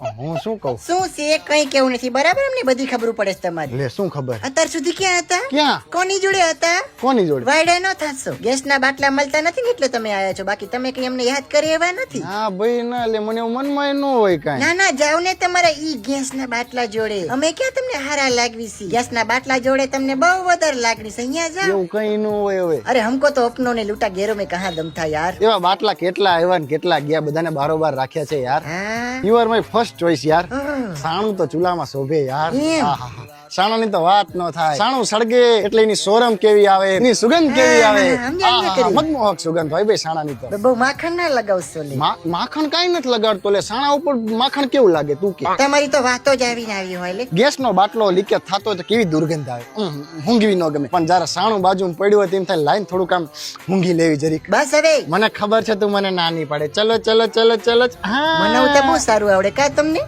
હું શું કહું? શું છે કઈ કેવું નથી બરાબર અમને બધી ખબર પડે છે તમારી. લે શું ખબર? અત્યાર સુધી ક્યાં હતા? ક્યાં? કોની જોડે હતા? કોની જોડે? વાયડા ન થશો. ગેસના બાટલા મળતા નથી ને એટલે તમે આયા છો, બાકી તમે કઈ અમને યાદ કરી એવા નથી. હા ભાઈ ના લે, મને એવું મનમાં ન હોય કાંઈ. ના ના જાવ ને તમારા ઈ ગેસના બાટલા જોડે. અમે ક્યાં તમને હારા લાગવી છે? ગેસના બાટલા જોડે તમને બહુ વધારે લાગણી છે. અહીંયા જાઓ. એવું કઈ ન હોય હવે. અરે हमको तो अपनों ने लूटा घेरों में कहाँ दम था यार. એવા બાટલા કેટલા આવ્યા ને કેટલા ગયા, બધાને બારોબાર રાખ્યા છે યાર. हाँ you are my first choice યાર. हाँ. સાણું તો ચૂલામાં શોભે યાર. એમ. આહાહા. સાણાની તો વાત ન થાય. સાણું સળગે એટલે એની સોરમ કેવી આવે, એની સુગંધ કેવી આવે. સમજાય ને કરી. મનમોહક સુગંધ હોય ભાઈ સાણાની તો. બહુ માખણ ના લગાવશો લે. માખણ કાઈ નથી લગાડતો લે. સાણા ઉપર માખણ કેવું લાગે તું કે? તમારી તો વાતો જ આવીને આવી હોય લે. ગેસનો બાટલો લીકેજ થતો હોય તો કેવી દુર્ગંધ આવે. ઊંઘવી ન ગમે, પણ જયારે સાણું બાજુ પડ્યું હોય તેમ થાય લાઈન થોડુંક આમ ઊંઘી લેવી જરીક. બસ હવે મને ખબર છે તું મને ના નહીં પાડે. ચલો ચલો ચલો ચલો. હા મને તો બહુ સારું આવડે કા તમને.